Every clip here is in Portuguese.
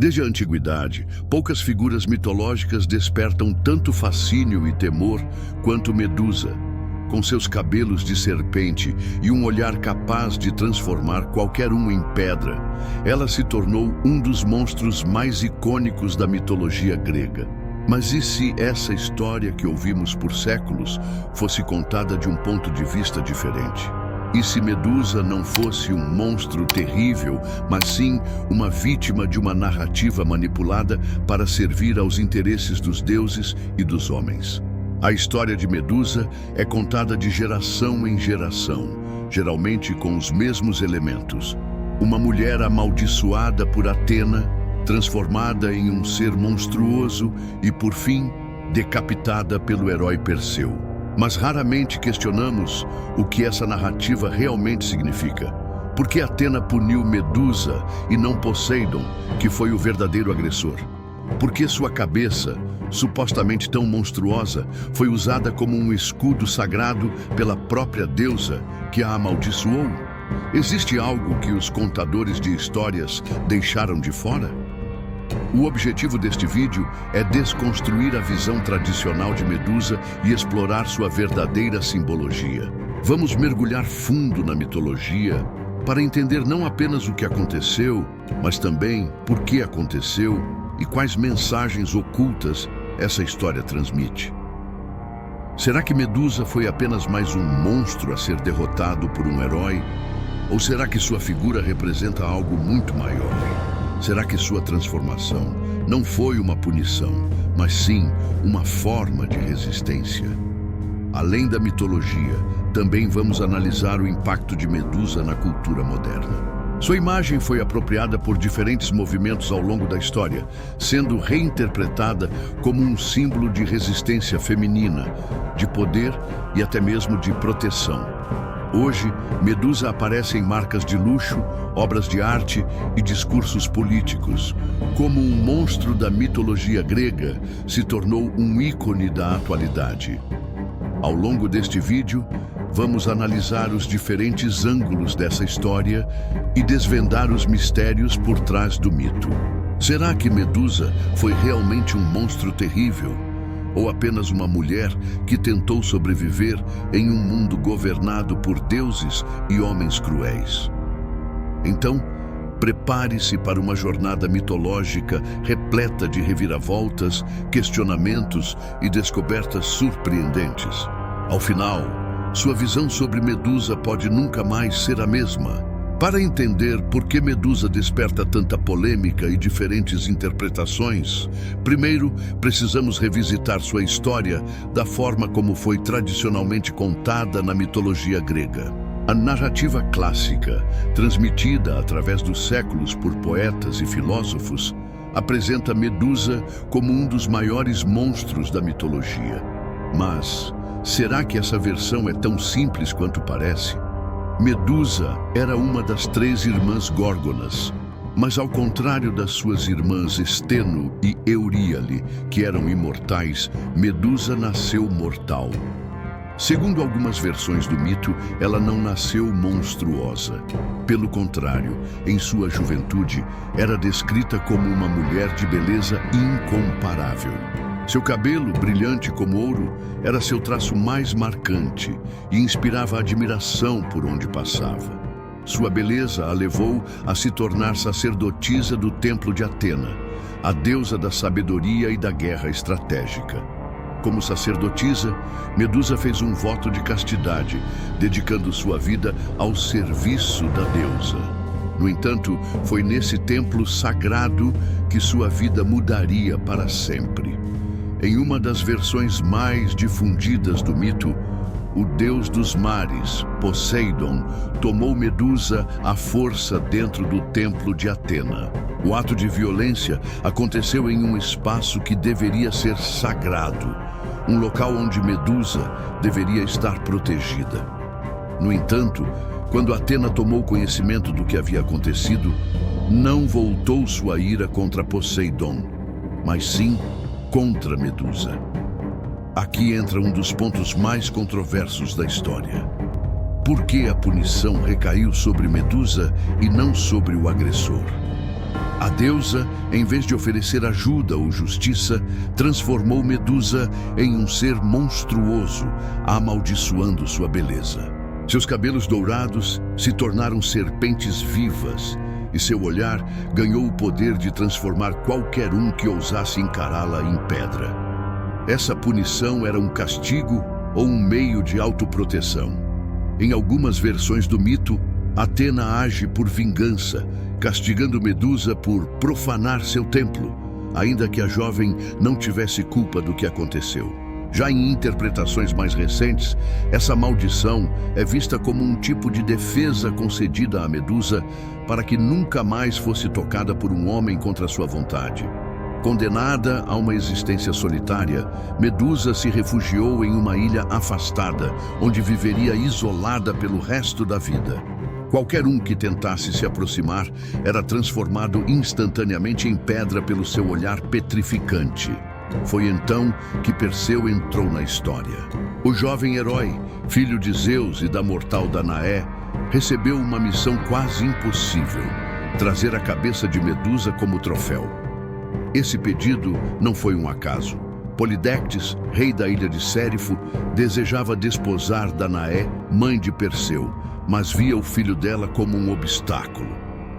Desde a antiguidade, poucas figuras mitológicas despertam tanto fascínio e temor quanto Medusa. Com seus cabelos de serpente e um olhar capaz de transformar qualquer um em pedra, ela se tornou um dos monstros mais icônicos da mitologia grega. Mas e se essa história que ouvimos por séculos fosse contada de um ponto de vista diferente? E se Medusa não fosse um monstro terrível, mas sim uma vítima de uma narrativa manipulada para servir aos interesses dos deuses e dos homens? A história de Medusa é contada de geração em geração, geralmente com os mesmos elementos. Uma mulher amaldiçoada por Atena, transformada em um ser monstruoso e, por fim, decapitada pelo herói Perseu. Mas raramente questionamos o que essa narrativa realmente significa. Por que Atena puniu Medusa e não Poseidon, que foi o verdadeiro agressor? Por que sua cabeça, supostamente tão monstruosa, foi usada como um escudo sagrado pela própria deusa que a amaldiçoou? Existe algo que os contadores de histórias deixaram de fora? O objetivo deste vídeo é desconstruir a visão tradicional de Medusa e explorar sua verdadeira simbologia. Vamos mergulhar fundo na mitologia para entender não apenas o que aconteceu, mas também por que aconteceu e quais mensagens ocultas essa história transmite. Será que Medusa foi apenas mais um monstro a ser derrotado por um herói? Ou será que sua figura representa algo muito maior? Será que sua transformação não foi uma punição, mas sim uma forma de resistência? Além da mitologia, também vamos analisar o impacto de Medusa na cultura moderna. Sua imagem foi apropriada por diferentes movimentos ao longo da história, sendo reinterpretada como um símbolo de resistência feminina, de poder e até mesmo de proteção. Hoje, Medusa aparece em marcas de luxo, obras de arte e discursos políticos. Como um monstro da mitologia grega, se tornou um ícone da atualidade. Ao longo deste vídeo, vamos analisar os diferentes ângulos dessa história e desvendar os mistérios por trás do mito. Será que Medusa foi realmente um monstro terrível? Ou apenas uma mulher que tentou sobreviver em um mundo governado por deuses e homens cruéis? Então, prepare-se para uma jornada mitológica repleta de reviravoltas, questionamentos e descobertas surpreendentes. Ao final, sua visão sobre Medusa pode nunca mais ser a mesma. Para entender por que Medusa desperta tanta polêmica e diferentes interpretações, primeiro precisamos revisitar sua história da forma como foi tradicionalmente contada na mitologia grega. A narrativa clássica, transmitida através dos séculos por poetas e filósofos, apresenta Medusa como um dos maiores monstros da mitologia. Mas será que essa versão é tão simples quanto parece? Medusa era uma das 3 irmãs Górgonas, mas ao contrário das suas irmãs Esteno e Euríale, que eram imortais, Medusa nasceu mortal. Segundo algumas versões do mito, ela não nasceu monstruosa. Pelo contrário, em sua juventude, era descrita como uma mulher de beleza incomparável. Seu cabelo, brilhante como ouro, era seu traço mais marcante e inspirava admiração por onde passava. Sua beleza a levou a se tornar sacerdotisa do templo de Atena, a deusa da sabedoria e da guerra estratégica. Como sacerdotisa, Medusa fez um voto de castidade, dedicando sua vida ao serviço da deusa. No entanto, foi nesse templo sagrado que sua vida mudaria para sempre. Em uma das versões mais difundidas do mito, o deus dos mares, Poseidon, tomou Medusa à força dentro do templo de Atena. O ato de violência aconteceu em um espaço que deveria ser sagrado, um local onde Medusa deveria estar protegida. No entanto, quando Atena tomou conhecimento do que havia acontecido, não voltou sua ira contra Poseidon, mas sim contra Medusa. Aqui entra um dos pontos mais controversos da história. Por que a punição recaiu sobre Medusa e não sobre o agressor? A deusa, em vez de oferecer ajuda ou justiça, transformou Medusa em um ser monstruoso, amaldiçoando sua beleza. Seus cabelos dourados se tornaram serpentes vivas, e seu olhar ganhou o poder de transformar qualquer um que ousasse encará-la em pedra. Essa punição era um castigo ou um meio de autoproteção. Em algumas versões do mito, Atena age por vingança, castigando Medusa por profanar seu templo, ainda que a jovem não tivesse culpa do que aconteceu. Já em interpretações mais recentes, essa maldição é vista como um tipo de defesa concedida a Medusa para que nunca mais fosse tocada por um homem contra sua vontade. Condenada a uma existência solitária, Medusa se refugiou em uma ilha afastada, onde viveria isolada pelo resto da vida. Qualquer um que tentasse se aproximar era transformado instantaneamente em pedra pelo seu olhar petrificante. Foi então que Perseu entrou na história. O jovem herói, filho de Zeus e da mortal Danaé, recebeu uma missão quase impossível: trazer a cabeça de Medusa como troféu. Esse pedido não foi um acaso. Polidectes, rei da ilha de Sérifo, desejava desposar Danaé, mãe de Perseu, mas via o filho dela como um obstáculo.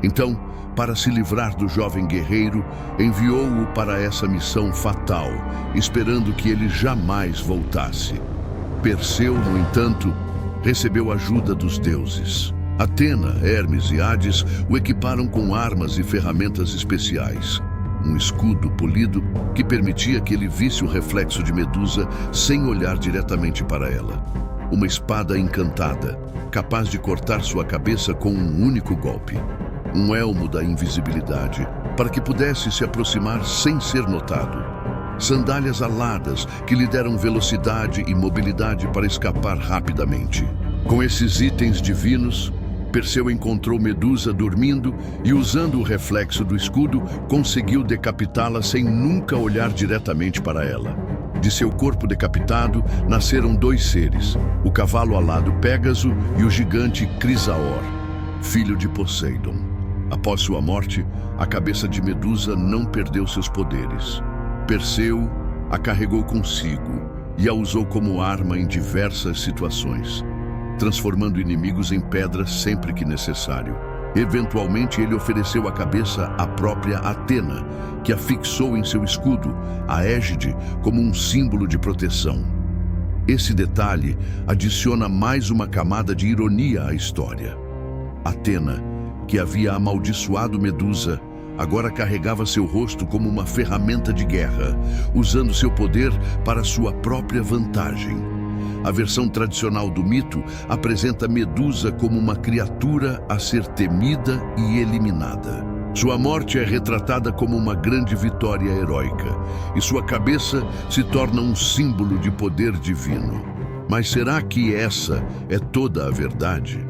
Então, para se livrar do jovem guerreiro, enviou-o para essa missão fatal, esperando que ele jamais voltasse. Perseu, no entanto, recebeu ajuda dos deuses. Atena, Hermes e Hades o equiparam com armas e ferramentas especiais. Um escudo polido que permitia que ele visse o reflexo de Medusa sem olhar diretamente para ela. Uma espada encantada, capaz de cortar sua cabeça com um único golpe. Um elmo da invisibilidade, para que pudesse se aproximar sem ser notado. Sandálias aladas que lhe deram velocidade e mobilidade para escapar rapidamente. Com esses itens divinos, Perseu encontrou Medusa dormindo e, usando o reflexo do escudo, conseguiu decapitá-la sem nunca olhar diretamente para ela. De seu corpo decapitado, nasceram dois seres, o cavalo alado Pégaso e o gigante Crisaor, filho de Poseidon. Após sua morte, a cabeça de Medusa não perdeu seus poderes. Perseu a carregou consigo e a usou como arma em diversas situações, transformando inimigos em pedras sempre que necessário. Eventualmente, ele ofereceu a cabeça à própria Atena, que a fixou em seu escudo, a égide, como um símbolo de proteção. Esse detalhe adiciona mais uma camada de ironia à história. Atena, que havia amaldiçoado Medusa, agora carregava seu rosto como uma ferramenta de guerra, usando seu poder para sua própria vantagem. A versão tradicional do mito apresenta Medusa como uma criatura a ser temida e eliminada. Sua morte é retratada como uma grande vitória heróica, e sua cabeça se torna um símbolo de poder divino. Mas será que essa é toda a verdade?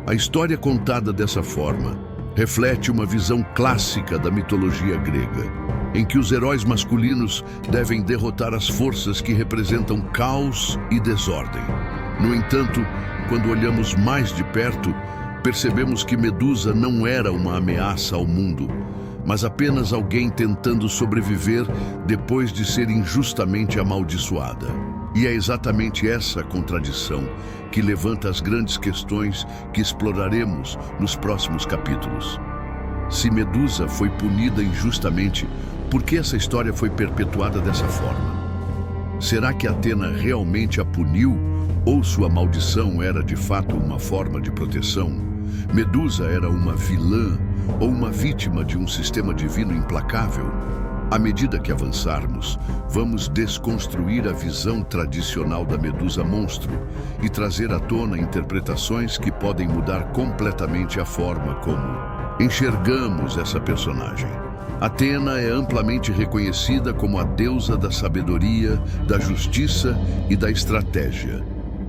A história contada dessa forma reflete uma visão clássica da mitologia grega, em que os heróis masculinos devem derrotar as forças que representam caos e desordem. No entanto, quando olhamos mais de perto, percebemos que Medusa não era uma ameaça ao mundo, mas apenas alguém tentando sobreviver depois de ser injustamente amaldiçoada. E é exatamente essa contradição que levanta as grandes questões que exploraremos nos próximos capítulos. Se Medusa foi punida injustamente, por que essa história foi perpetuada dessa forma? Será que Atena realmente a puniu, ou sua maldição era de fato uma forma de proteção? Medusa era uma vilã ou uma vítima de um sistema divino implacável? À medida que avançarmos, vamos desconstruir a visão tradicional da Medusa monstro e trazer à tona interpretações que podem mudar completamente a forma como enxergamos essa personagem. Atena é amplamente reconhecida como a deusa da sabedoria, da justiça e da estratégia.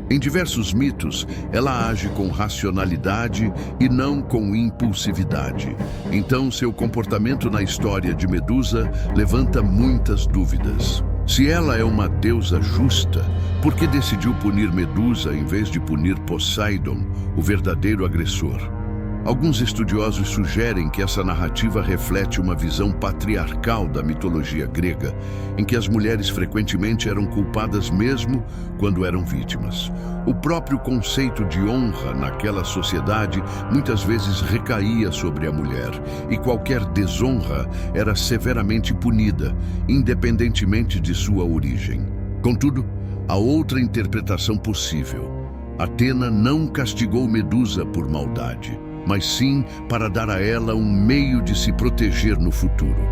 Em diversos mitos, ela age com racionalidade e não com impulsividade. Então, seu comportamento na história de Medusa levanta muitas dúvidas. Se ela é uma deusa justa, por que decidiu punir Medusa em vez de punir Poseidon, o verdadeiro agressor? Alguns estudiosos sugerem que essa narrativa reflete uma visão patriarcal da mitologia grega, em que as mulheres frequentemente eram culpadas mesmo quando eram vítimas. O próprio conceito de honra naquela sociedade muitas vezes recaía sobre a mulher, e qualquer desonra era severamente punida, independentemente de sua origem. Contudo, há outra interpretação possível. Atena não castigou Medusa por maldade, mas sim para dar a ela um meio de se proteger no futuro.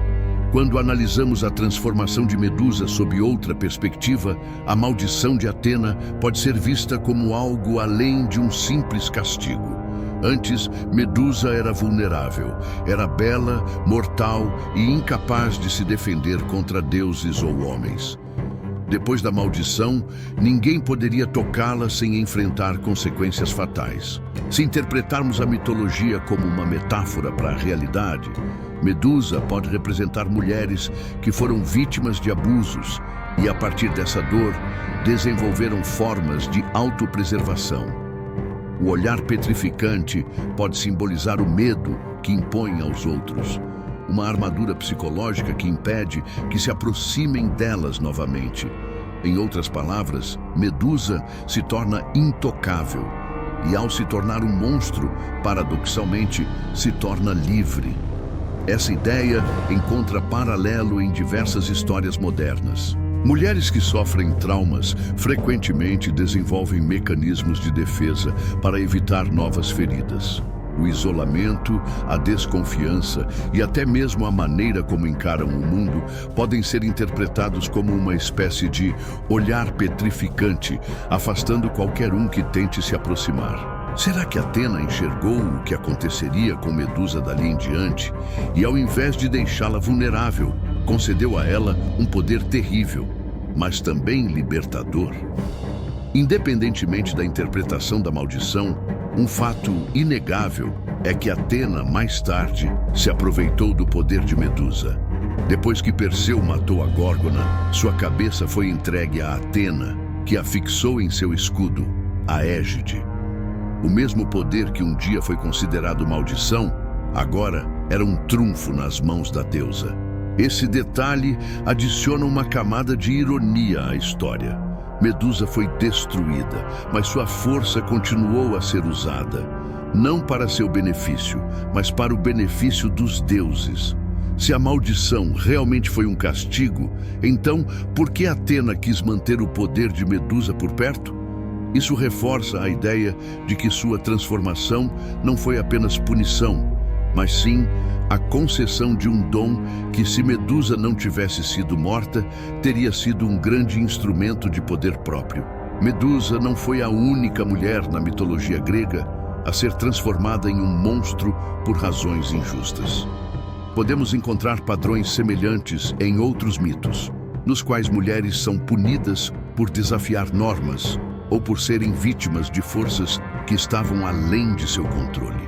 Quando analisamos a transformação de Medusa sob outra perspectiva, a maldição de Atena pode ser vista como algo além de um simples castigo. Antes, Medusa era vulnerável, era bela, mortal e incapaz de se defender contra deuses ou homens. Depois da maldição, ninguém poderia tocá-la sem enfrentar consequências fatais. Se interpretarmos a mitologia como uma metáfora para a realidade, Medusa pode representar mulheres que foram vítimas de abusos e, a partir dessa dor, desenvolveram formas de autopreservação. O olhar petrificante pode simbolizar o medo que impõe aos outros, uma armadura psicológica que impede que se aproximem delas novamente. Em outras palavras, Medusa se torna intocável e, ao se tornar um monstro, paradoxalmente, se torna livre. Essa ideia encontra paralelo em diversas histórias modernas. Mulheres que sofrem traumas frequentemente desenvolvem mecanismos de defesa para evitar novas feridas. O isolamento, a desconfiança e até mesmo a maneira como encaram o mundo podem ser interpretados como uma espécie de olhar petrificante, afastando qualquer um que tente se aproximar. Será que Atena enxergou o que aconteceria com Medusa dali em diante e, ao invés de deixá-la vulnerável, concedeu a ela um poder terrível, mas também libertador? Independentemente da interpretação da maldição, um fato inegável é que Atena, mais tarde, se aproveitou do poder de Medusa. Depois que Perseu matou a Górgona, sua cabeça foi entregue a Atena, que a fixou em seu escudo, a égide. O mesmo poder que um dia foi considerado maldição, agora era um trunfo nas mãos da deusa. Esse detalhe adiciona uma camada de ironia à história. Medusa foi destruída, mas sua força continuou a ser usada, não para seu benefício, mas para o benefício dos deuses. Se a maldição realmente foi um castigo, então por que Atena quis manter o poder de Medusa por perto? Isso reforça a ideia de que sua transformação não foi apenas punição, mas sim a concessão de um dom que, se Medusa não tivesse sido morta, teria sido um grande instrumento de poder próprio. Medusa não foi a única mulher na mitologia grega a ser transformada em um monstro por razões injustas. Podemos encontrar padrões semelhantes em outros mitos, nos quais mulheres são punidas por desafiar normas ou por serem vítimas de forças que estavam além de seu controle.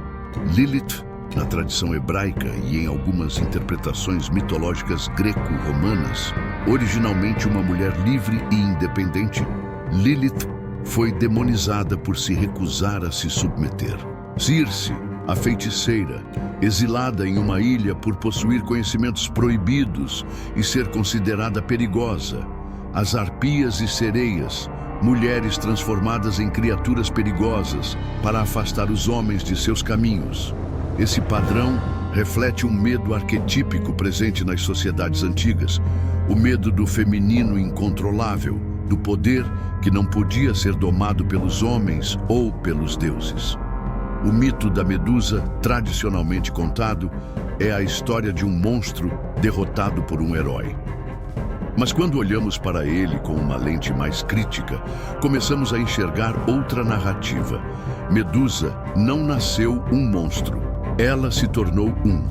Lilith, na tradição hebraica e em algumas interpretações mitológicas greco-romanas, originalmente uma mulher livre e independente, Lilith foi demonizada por se recusar a se submeter. Circe, a feiticeira, exilada em uma ilha por possuir conhecimentos proibidos e ser considerada perigosa. As arpias e sereias, mulheres transformadas em criaturas perigosas para afastar os homens de seus caminhos. Esse padrão reflete um medo arquetípico presente nas sociedades antigas, o medo do feminino incontrolável, do poder que não podia ser domado pelos homens ou pelos deuses. O mito da Medusa, tradicionalmente contado, é a história de um monstro derrotado por um herói. Mas quando olhamos para ele com uma lente mais crítica, começamos a enxergar outra narrativa. Medusa não nasceu um monstro. Ela se tornou um.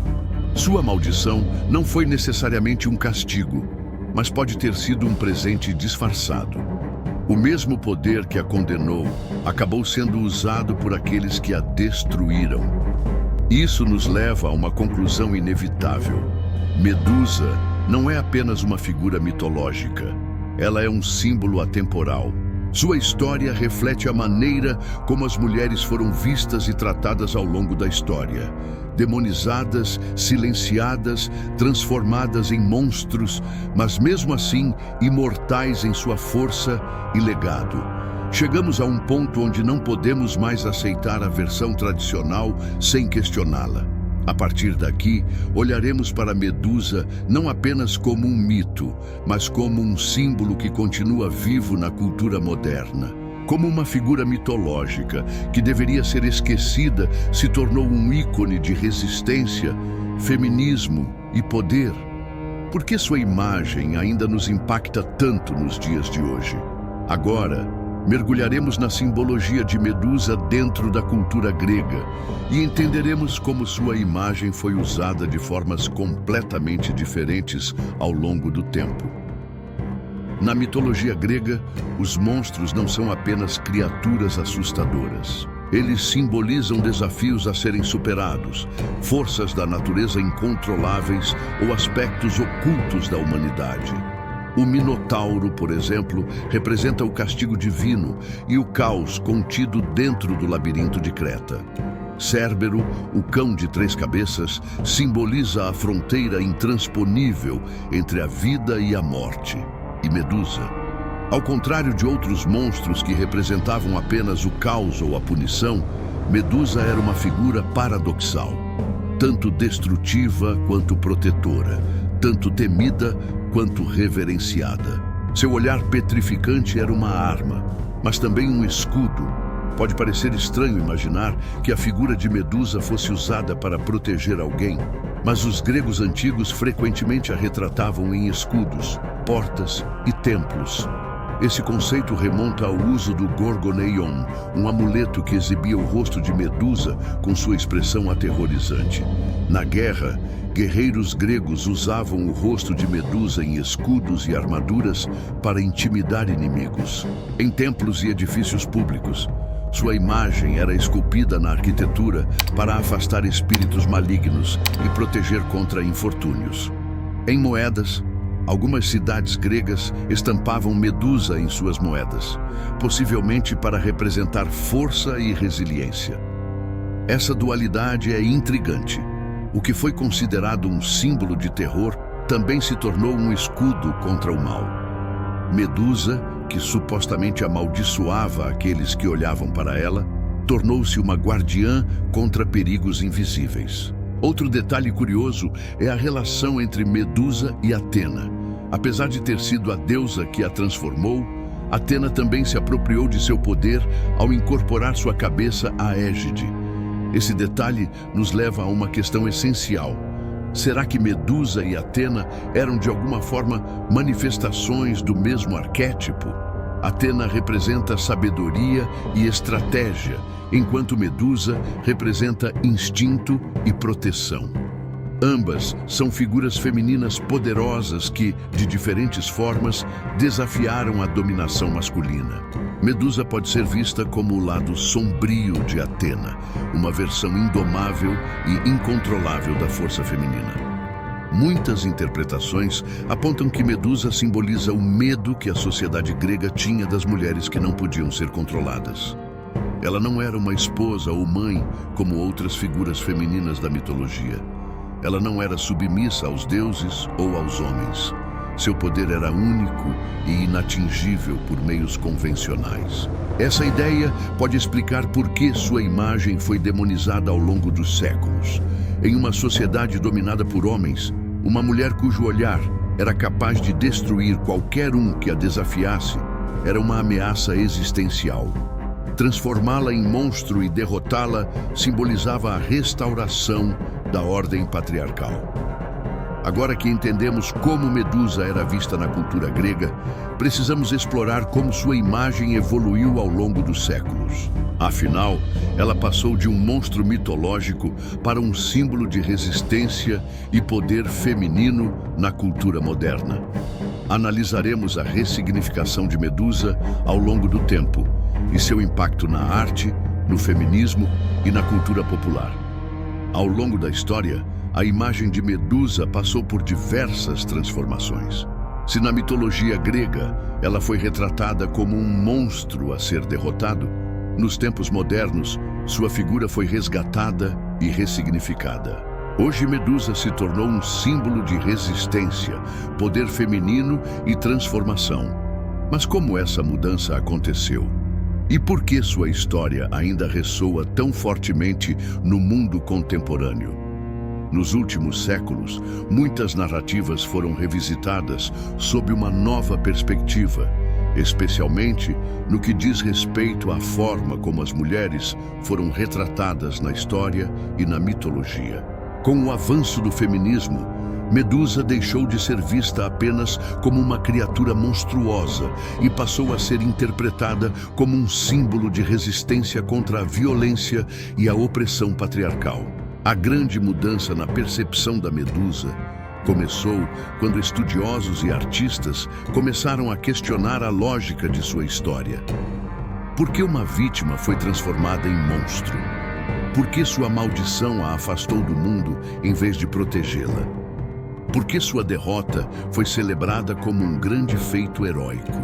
Sua maldição não foi necessariamente um castigo, mas pode ter sido um presente disfarçado. O mesmo poder que a condenou acabou sendo usado por aqueles que a destruíram. Isso nos leva a uma conclusão inevitável. Medusa não é apenas uma figura mitológica. Ela é um símbolo atemporal, Sua história reflete a maneira como as mulheres foram vistas e tratadas ao longo da história. Demonizadas, silenciadas, transformadas em monstros, mas mesmo assim imortais em sua força e legado. Chegamos a um ponto onde não podemos mais aceitar a versão tradicional sem questioná-la. A partir daqui, olharemos para Medusa não apenas como um mito, mas como um símbolo que continua vivo na cultura moderna. Como uma figura mitológica que deveria ser esquecida, se tornou um ícone de resistência, feminismo e poder. Por que sua imagem ainda nos impacta tanto nos dias de hoje? Agora, mergulharemos na simbologia de Medusa dentro da cultura grega e entenderemos como sua imagem foi usada de formas completamente diferentes ao longo do tempo. Na mitologia grega, os monstros não são apenas criaturas assustadoras. Eles simbolizam desafios a serem superados, forças da natureza incontroláveis ou aspectos ocultos da humanidade. O Minotauro, por exemplo, representa o castigo divino e o caos contido dentro do labirinto de Creta. Cérbero, o cão de 3 cabeças, simboliza a fronteira intransponível entre a vida e a morte. E Medusa, ao contrário de outros monstros que representavam apenas o caos ou a punição, Medusa era uma figura paradoxal, tanto destrutiva quanto protetora, tanto temida quanto reverenciada. Seu olhar petrificante era uma arma, mas também um escudo. Pode parecer estranho imaginar que a figura de Medusa fosse usada para proteger alguém, mas os gregos antigos frequentemente a retratavam em escudos, portas e templos. Esse conceito remonta ao uso do Gorgoneion, um amuleto que exibia o rosto de Medusa com sua expressão aterrorizante. Na guerra, guerreiros gregos usavam o rosto de Medusa em escudos e armaduras para intimidar inimigos. Em templos e edifícios públicos, sua imagem era esculpida na arquitetura para afastar espíritos malignos e proteger contra infortúnios. Em moedas, algumas cidades gregas estampavam Medusa em suas moedas, possivelmente para representar força e resiliência. Essa dualidade é intrigante. O que foi considerado um símbolo de terror também se tornou um escudo contra o mal. Medusa, que supostamente amaldiçoava aqueles que olhavam para ela, tornou-se uma guardiã contra perigos invisíveis. Outro detalhe curioso é a relação entre Medusa e Atena. Apesar de ter sido a deusa que a transformou, Atena também se apropriou de seu poder ao incorporar sua cabeça à égide. Esse detalhe nos leva a uma questão essencial. Será que Medusa e Atena eram de alguma forma manifestações do mesmo arquétipo? Atena representa sabedoria e estratégia, enquanto Medusa representa instinto e proteção. Ambas são figuras femininas poderosas que, de diferentes formas, desafiaram a dominação masculina. Medusa pode ser vista como o lado sombrio de Atena, uma versão indomável e incontrolável da força feminina. Muitas interpretações apontam que Medusa simboliza o medo que a sociedade grega tinha das mulheres que não podiam ser controladas. Ela não era uma esposa ou mãe como outras figuras femininas da mitologia. Ela não era submissa aos deuses ou aos homens. Seu poder era único e inatingível por meios convencionais. Essa ideia pode explicar por que sua imagem foi demonizada ao longo dos séculos. Em uma sociedade dominada por homens, uma mulher cujo olhar era capaz de destruir qualquer um que a desafiasse era uma ameaça existencial. Transformá-la em monstro e derrotá-la simbolizava a restauração da ordem patriarcal. Agora que entendemos como Medusa era vista na cultura grega, precisamos explorar como sua imagem evoluiu ao longo dos séculos. Afinal, ela passou de um monstro mitológico para um símbolo de resistência e poder feminino na cultura moderna. Analisaremos a ressignificação de Medusa ao longo do tempo e seu impacto na arte, no feminismo e na cultura popular. Ao longo da história, a imagem de Medusa passou por diversas transformações. Se na mitologia grega ela foi retratada como um monstro a ser derrotado, nos tempos modernos sua figura foi resgatada e ressignificada. Hoje Medusa se tornou um símbolo de resistência, poder feminino e transformação. Mas como essa mudança aconteceu? E por que sua história ainda ressoa tão fortemente no mundo contemporâneo? Nos últimos séculos, muitas narrativas foram revisitadas sob uma nova perspectiva, especialmente no que diz respeito à forma como as mulheres foram retratadas na história e na mitologia. Com o avanço do feminismo, Medusa deixou de ser vista apenas como uma criatura monstruosa e passou a ser interpretada como um símbolo de resistência contra a violência e a opressão patriarcal. A grande mudança na percepção da Medusa começou quando estudiosos e artistas começaram a questionar a lógica de sua história. Por que uma vítima foi transformada em monstro? Por que sua maldição a afastou do mundo em vez de protegê-la? Por que sua derrota foi celebrada como um grande feito heróico?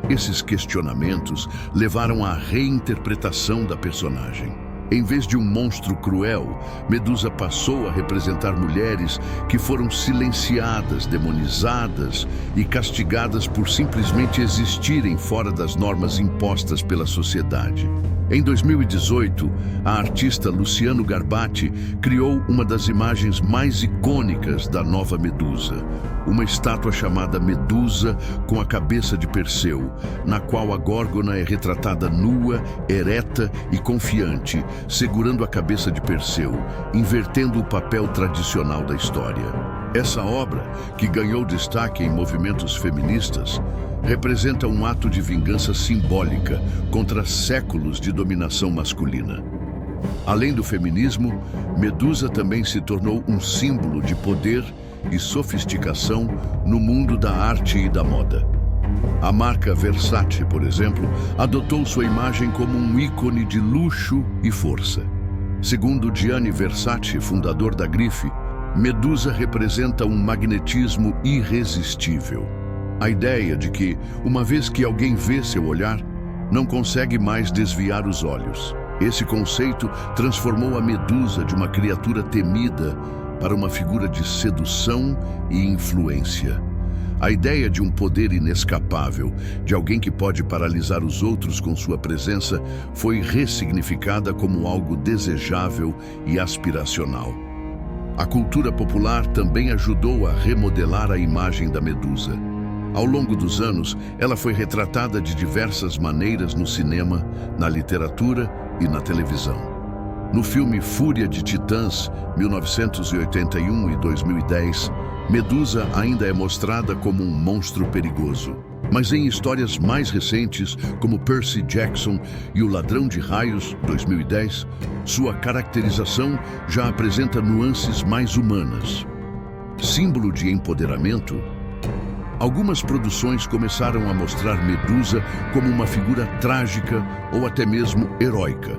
Esses questionamentos levaram à reinterpretação da personagem. Em vez de um monstro cruel, Medusa passou a representar mulheres que foram silenciadas, demonizadas e castigadas por simplesmente existirem fora das normas impostas pela sociedade. Em 2018, a artista Luciano Garbati criou uma das imagens mais icônicas da nova Medusa, uma estátua chamada Medusa com a cabeça de Perseu, na qual a górgona é retratada nua, ereta e confiante, segurando a cabeça de Perseu, invertendo o papel tradicional da história. Essa obra, que ganhou destaque em movimentos feministas, representa um ato de vingança simbólica contra séculos de dominação masculina. Além do feminismo, Medusa também se tornou um símbolo de poder e sofisticação no mundo da arte e da moda. A marca Versace, por exemplo, adotou sua imagem como um ícone de luxo e força. Segundo Gianni Versace, fundador da grife, Medusa representa um magnetismo irresistível. A ideia de que, uma vez que alguém vê seu olhar, não consegue mais desviar os olhos. Esse conceito transformou a Medusa de uma criatura temida para uma figura de sedução e influência. A ideia de um poder inescapável, de alguém que pode paralisar os outros com sua presença, foi ressignificada como algo desejável e aspiracional. A cultura popular também ajudou a remodelar a imagem da Medusa. Ao longo dos anos, ela foi retratada de diversas maneiras no cinema, na literatura e na televisão. No filme Fúria de Titãs, 1981 e 2010, Medusa ainda é mostrada como um monstro perigoso. Mas em histórias mais recentes, como Percy Jackson e O Ladrão de Raios, 2010, sua caracterização já apresenta nuances mais humanas. Símbolo de empoderamento, algumas produções começaram a mostrar Medusa como uma figura trágica ou até mesmo heróica.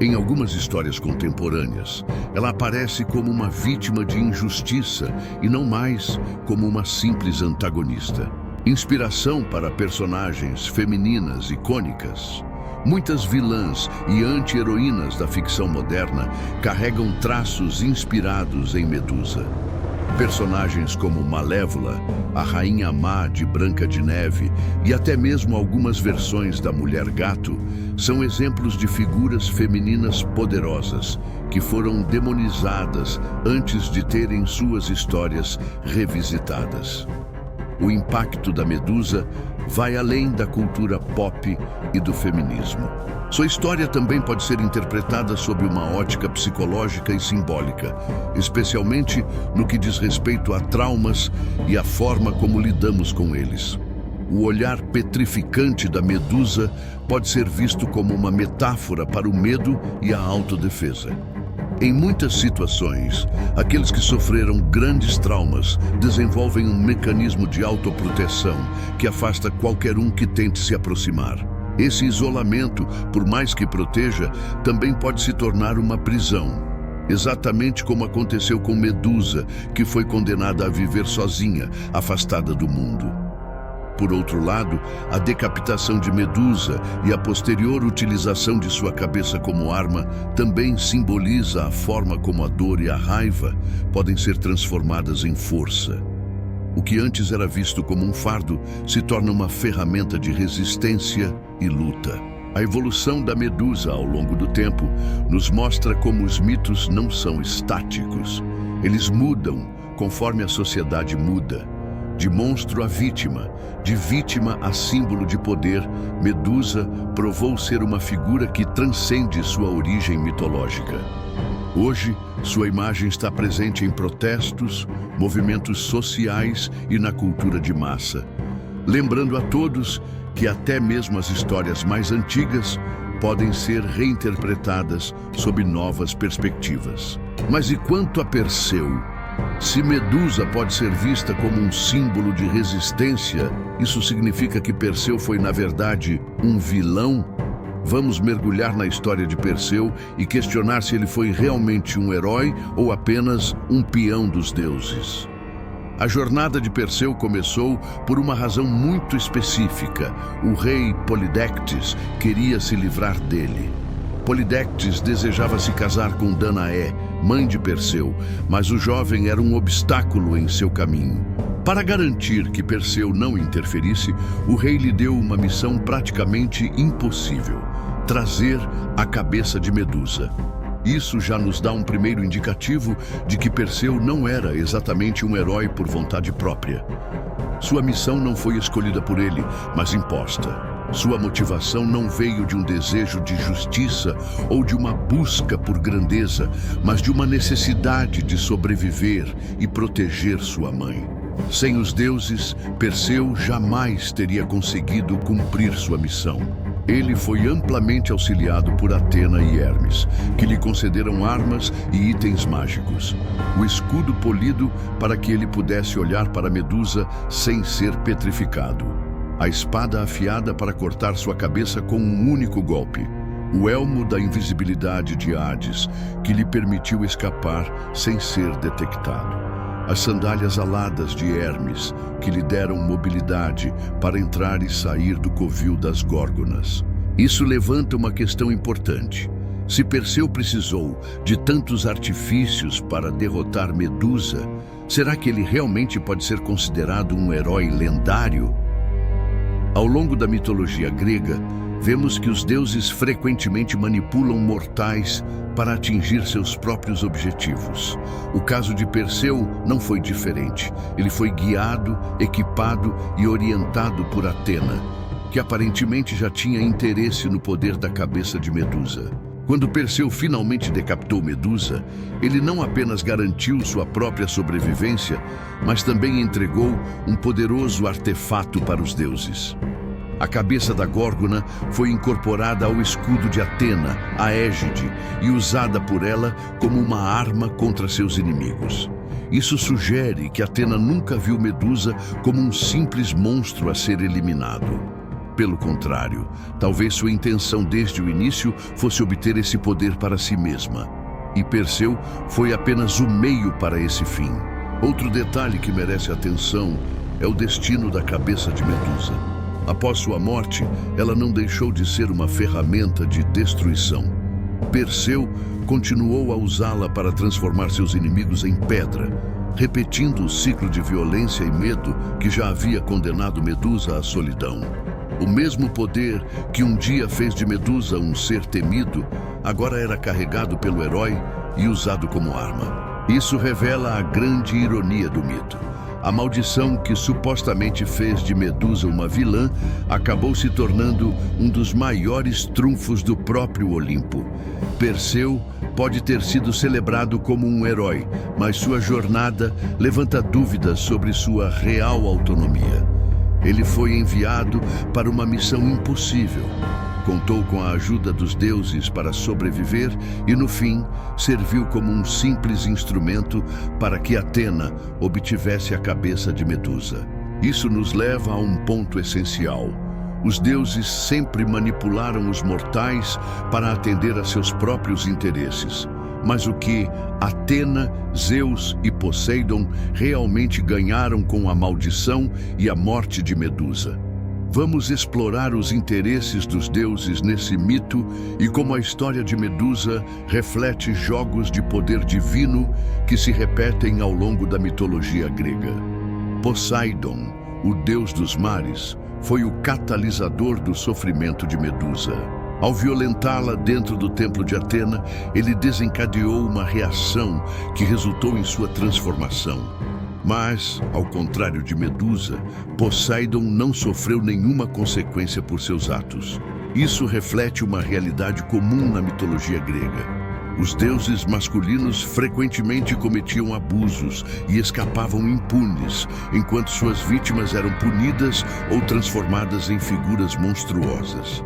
Em algumas histórias contemporâneas, ela aparece como uma vítima de injustiça e não mais como uma simples antagonista. Inspiração para personagens femininas icônicas. Muitas vilãs e anti-heroínas da ficção moderna carregam traços inspirados em Medusa. Personagens como Malévola, a Rainha Má de Branca de Neve e até mesmo algumas versões da Mulher Gato são exemplos de figuras femininas poderosas que foram demonizadas antes de terem suas histórias revisitadas. O impacto da Medusa vai além da cultura pop e do feminismo. Sua história também pode ser interpretada sob uma ótica psicológica e simbólica, especialmente no que diz respeito a traumas e a forma como lidamos com eles. O olhar petrificante da Medusa pode ser visto como uma metáfora para o medo e a autodefesa. Em muitas situações, aqueles que sofreram grandes traumas desenvolvem um mecanismo de autoproteção que afasta qualquer um que tente se aproximar. Esse isolamento, por mais que proteja, também pode se tornar uma prisão. exatamente como aconteceu com Medusa, que foi condenada a viver sozinha, afastada do mundo. Por outro lado, a decapitação de Medusa e a posterior utilização de sua cabeça como arma também simboliza a forma como a dor e a raiva podem ser transformadas em força. O que antes era visto como um fardo se torna uma ferramenta de resistência e luta. A evolução da Medusa ao longo do tempo nos mostra como os mitos não são estáticos. Eles mudam conforme a sociedade muda. De monstro a vítima, de vítima a símbolo de poder, Medusa provou ser uma figura que transcende sua origem mitológica. Hoje, sua imagem está presente em protestos, movimentos sociais e na cultura de massa, lembrando a todos que até mesmo as histórias mais antigas podem ser reinterpretadas sob novas perspectivas. Mas e quanto a Perseu? Se Medusa pode ser vista como um símbolo de resistência, isso significa que Perseu foi, na verdade, um vilão? Vamos mergulhar na história de Perseu e questionar se ele foi realmente um herói ou apenas um peão dos deuses. A jornada de Perseu começou por uma razão muito específica. O rei Polidectes queria se livrar dele. Polidectes desejava se casar com Danaé, mãe de Perseu, mas o jovem era um obstáculo em seu caminho. Para garantir que Perseu não interferisse, o rei lhe deu uma missão praticamente impossível: trazer a cabeça de Medusa. Isso já nos dá um primeiro indicativo de que Perseu não era exatamente um herói por vontade própria. Sua missão não foi escolhida por ele, mas imposta. Sua motivação não veio de um desejo de justiça ou de uma busca por grandeza, mas de uma necessidade de sobreviver e proteger sua mãe. Sem os deuses, Perseu jamais teria conseguido cumprir sua missão. Ele foi amplamente auxiliado por Atena e Hermes, que lhe concederam armas e itens mágicos. O escudo polido para que ele pudesse olhar para Medusa sem ser petrificado. A espada afiada para cortar sua cabeça com um único golpe. O elmo da invisibilidade de Hades, que lhe permitiu escapar sem ser detectado. As sandálias aladas de Hermes, que lhe deram mobilidade para entrar e sair do covil das Górgonas. Isso levanta uma questão importante. Se Perseu precisou de tantos artifícios para derrotar Medusa, será que ele realmente pode ser considerado um herói lendário? Ao longo da mitologia grega, vemos que os deuses frequentemente manipulam mortais para atingir seus próprios objetivos. O caso de Perseu não foi diferente. Ele foi guiado, equipado e orientado por Atena, que aparentemente já tinha interesse no poder da cabeça de Medusa. Quando Perseu finalmente decapitou Medusa, ele não apenas garantiu sua própria sobrevivência, mas também entregou um poderoso artefato para os deuses. A cabeça da Górgona foi incorporada ao escudo de Atena, a égide, e usada por ela como uma arma contra seus inimigos. Isso sugere que Atena nunca viu Medusa como um simples monstro a ser eliminado. Pelo contrário, talvez sua intenção desde o início fosse obter esse poder para si mesma. E Perseu foi apenas o meio para esse fim. Outro detalhe que merece atenção é o destino da cabeça de Medusa. Após sua morte, ela não deixou de ser uma ferramenta de destruição. Perseu continuou a usá-la para transformar seus inimigos em pedra, repetindo o ciclo de violência e medo que já havia condenado Medusa à solidão. O mesmo poder que um dia fez de Medusa um ser temido, agora era carregado pelo herói e usado como arma. Isso revela a grande ironia do mito. A maldição que supostamente fez de Medusa uma vilã acabou se tornando um dos maiores trunfos do próprio Olimpo. Perseu pode ter sido celebrado como um herói, mas sua jornada levanta dúvidas sobre sua real autonomia. Ele foi enviado para uma missão impossível. Contou com a ajuda dos deuses para sobreviver e, no fim, serviu como um simples instrumento para que Atena obtivesse a cabeça de Medusa. Isso nos leva a um ponto essencial. Os deuses sempre manipularam os mortais para atender a seus próprios interesses. mas o que Atena, Zeus e Poseidon realmente ganharam com a maldição e a morte de Medusa. Vamos explorar os interesses dos deuses nesse mito e como a história de Medusa reflete jogos de poder divino que se repetem ao longo da mitologia grega. Poseidon, o deus dos mares, foi o catalisador do sofrimento de Medusa. Ao violentá-la dentro do templo de Atena, ele desencadeou uma reação que resultou em sua transformação. Mas, ao contrário de Medusa, Poseidon não sofreu nenhuma consequência por seus atos. Isso reflete uma realidade comum na mitologia grega. Os deuses masculinos frequentemente cometiam abusos e escapavam impunes, enquanto suas vítimas eram punidas ou transformadas em figuras monstruosas.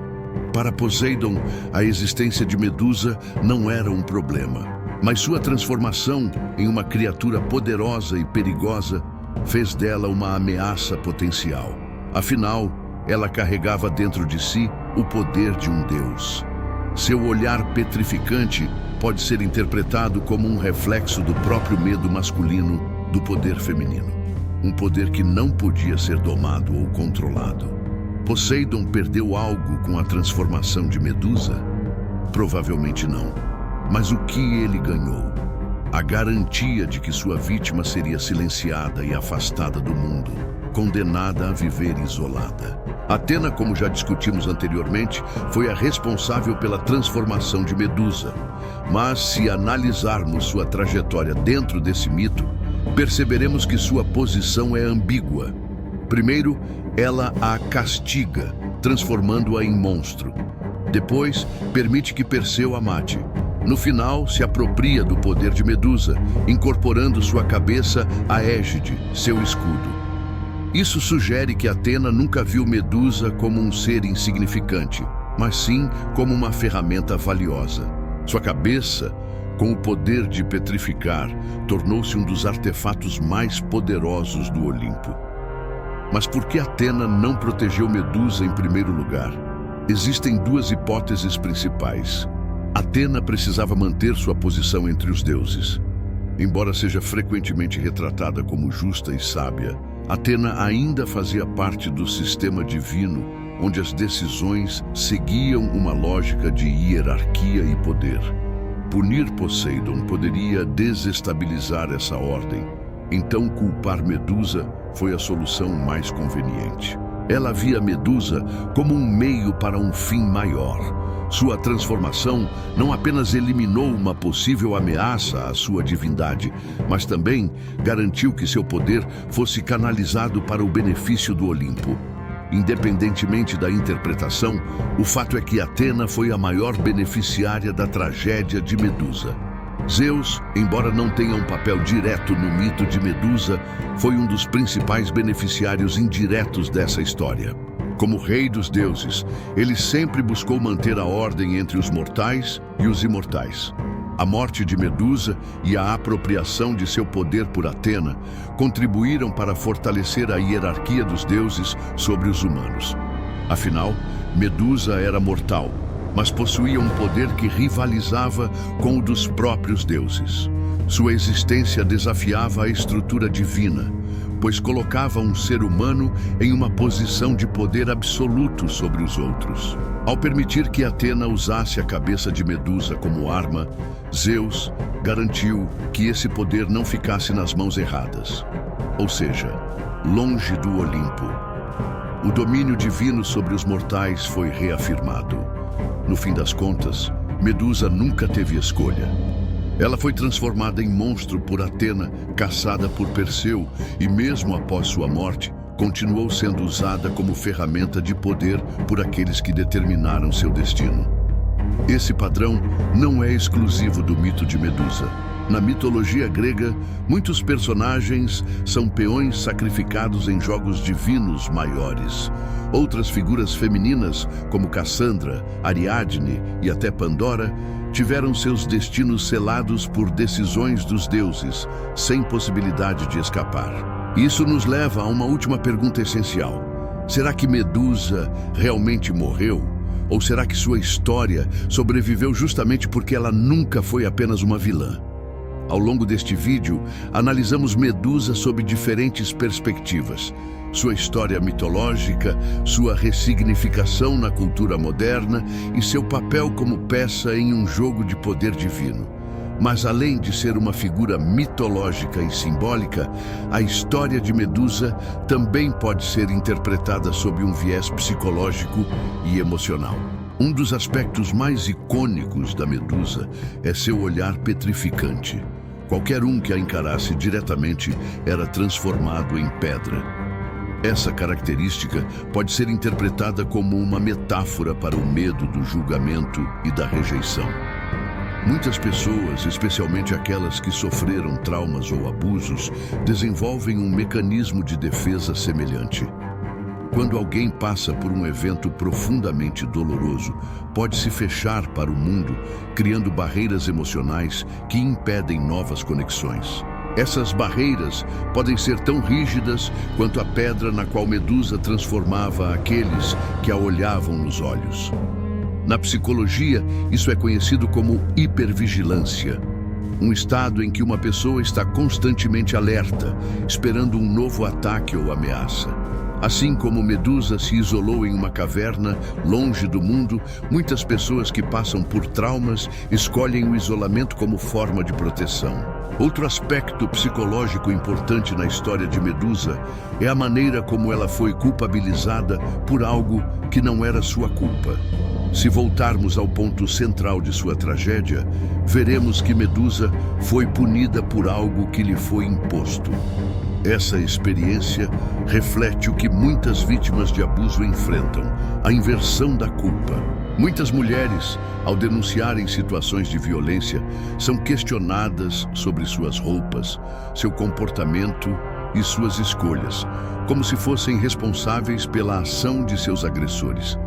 Para Poseidon, a existência de Medusa não era um problema, mas sua transformação em uma criatura poderosa e perigosa fez dela uma ameaça potencial. Afinal, ela carregava dentro de si o poder de um deus. Seu olhar petrificante pode ser interpretado como um reflexo do próprio medo masculino do poder feminino. Um poder que não podia ser domado ou controlado. Poseidon perdeu algo com a transformação de Medusa? Provavelmente não. Mas o que ele ganhou? A garantia de que sua vítima seria silenciada e afastada do mundo, condenada a viver isolada. Atena, como já discutimos anteriormente, foi a responsável pela transformação de Medusa. Mas se analisarmos sua trajetória dentro desse mito, perceberemos que sua posição é ambígua. Primeiro, ela a castiga, transformando-a em monstro. Depois, permite que Perseu a mate. No final, se apropria do poder de Medusa, incorporando sua cabeça a égide, seu escudo. Isso sugere que Atena nunca viu Medusa como um ser insignificante, mas sim como uma ferramenta valiosa. Sua cabeça, com o poder de petrificar, tornou-se um dos artefatos mais poderosos do Olimpo. Mas por que Atena não protegeu Medusa em primeiro lugar? Existem duas hipóteses principais. Atena precisava manter sua posição entre os deuses. Embora seja frequentemente retratada como justa e sábia, Atena ainda fazia parte do sistema divino, onde as decisões seguiam uma lógica de hierarquia e poder. Punir Poseidon poderia desestabilizar essa ordem. Então, culpar Medusa foi a solução mais conveniente. Ela via Medusa como um meio para um fim maior. Sua transformação não apenas eliminou uma possível ameaça à sua divindade, mas também garantiu que seu poder fosse canalizado para o benefício do Olimpo. Independentemente da interpretação, o fato é que Atena foi a maior beneficiária da tragédia de Medusa. Zeus, embora não tenha um papel direto no mito de Medusa, foi um dos principais beneficiários indiretos dessa história. Como rei dos deuses, ele sempre buscou manter a ordem entre os mortais e os imortais. A morte de Medusa e a apropriação de seu poder por Atena contribuíram para fortalecer a hierarquia dos deuses sobre os humanos. Afinal, Medusa era mortal, mas possuía um poder que rivalizava com o dos próprios deuses. Sua existência desafiava a estrutura divina, pois colocava um ser humano em uma posição de poder absoluto sobre os outros. Ao permitir que Atena usasse a cabeça de Medusa como arma, Zeus garantiu que esse poder não ficasse nas mãos erradas, ou seja, longe do Olimpo. O domínio divino sobre os mortais foi reafirmado. No fim das contas, Medusa nunca teve escolha. Ela foi transformada em monstro por Atena, caçada por Perseu, e mesmo após sua morte, continuou sendo usada como ferramenta de poder por aqueles que determinaram seu destino. Esse padrão não é exclusivo do mito de Medusa. Na mitologia grega, muitos personagens são peões sacrificados em jogos divinos maiores. Outras figuras femininas, como Cassandra, Ariadne e até Pandora, tiveram seus destinos selados por decisões dos deuses, sem possibilidade de escapar. Isso nos leva a uma última pergunta essencial. Será que Medusa realmente morreu? Ou será que sua história sobreviveu justamente porque ela nunca foi apenas uma vilã? Ao longo deste vídeo, analisamos Medusa sob diferentes perspectivas. Sua história mitológica, sua ressignificação na cultura moderna e seu papel como peça em um jogo de poder divino. Mas além de ser uma figura mitológica e simbólica, a história de Medusa também pode ser interpretada sob um viés psicológico e emocional. Um dos aspectos mais icônicos da Medusa é seu olhar petrificante. Qualquer um que a encarasse diretamente era transformado em pedra. Essa característica pode ser interpretada como uma metáfora para o medo do julgamento e da rejeição. Muitas pessoas, especialmente aquelas que sofreram traumas ou abusos, desenvolvem um mecanismo de defesa semelhante. Quando alguém passa por um evento profundamente doloroso, pode se fechar para o mundo, criando barreiras emocionais que impedem novas conexões. Essas barreiras podem ser tão rígidas quanto a pedra na qual Medusa transformava aqueles que a olhavam nos olhos. Na psicologia, isso é conhecido como hipervigilância, um estado em que uma pessoa está constantemente alerta, esperando um novo ataque ou ameaça. Assim como Medusa se isolou em uma caverna, longe do mundo, muitas pessoas que passam por traumas escolhem o isolamento como forma de proteção. Outro aspecto psicológico importante na história de Medusa é a maneira como ela foi culpabilizada por algo que não era sua culpa. Se voltarmos ao ponto central de sua tragédia, veremos que Medusa foi punida por algo que lhe foi imposto. Essa experiência reflete o que muitas vítimas de abuso enfrentam, a inversão da culpa. Muitas mulheres, ao denunciarem situações de violência, são questionadas sobre suas roupas, seu comportamento e suas escolhas, como se fossem responsáveis pela ação de seus agressores.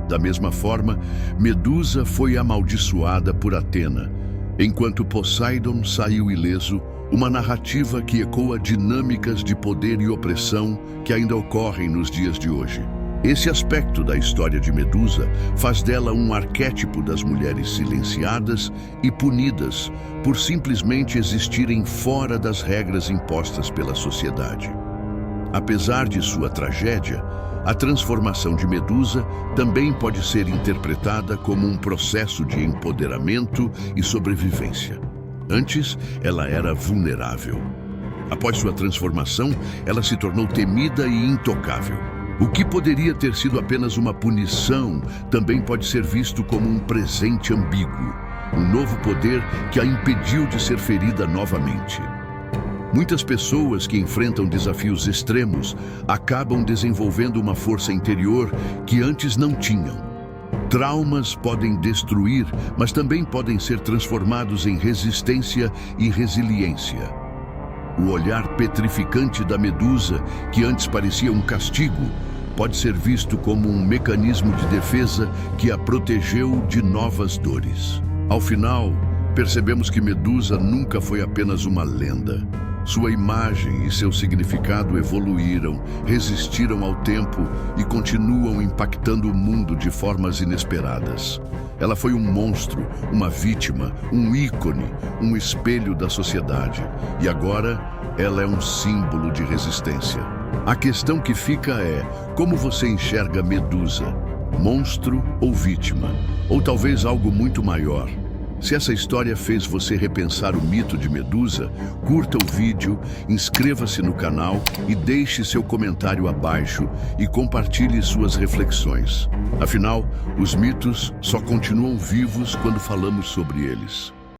Da mesma forma, Medusa foi amaldiçoada por Atena, enquanto Poseidon saiu ileso, uma narrativa que ecoa dinâmicas de poder e opressão que ainda ocorrem nos dias de hoje. Esse aspecto da história de Medusa faz dela um arquétipo das mulheres silenciadas e punidas por simplesmente existirem fora das regras impostas pela sociedade. Apesar de sua tragédia, a transformação de Medusa também pode ser interpretada como um processo de empoderamento e sobrevivência. Antes, ela era vulnerável. Após sua transformação, ela se tornou temida e intocável. O que poderia ter sido apenas uma punição também pode ser visto como um presente ambíguo, um novo poder que a impediu de ser ferida novamente. Muitas pessoas que enfrentam desafios extremos acabam desenvolvendo uma força interior que antes não tinham. Traumas podem destruir, mas também podem ser transformados em resistência e resiliência. O olhar petrificante da Medusa, que antes parecia um castigo, pode ser visto como um mecanismo de defesa que a protegeu de novas dores. Ao final, percebemos que Medusa nunca foi apenas uma lenda. Sua imagem e seu significado evoluíram, resistiram ao tempo e continuam impactando o mundo de formas inesperadas. Ela foi um monstro, uma vítima, um ícone, um espelho da sociedade. E agora, ela é um símbolo de resistência. A questão que fica é: como você enxerga Medusa? Monstro ou vítima? Ou talvez algo muito maior? Se essa história fez você repensar o mito de Medusa, curta o vídeo, inscreva-se no canal e deixe seu comentário abaixo e compartilhe suas reflexões. Afinal, os mitos só continuam vivos quando falamos sobre eles.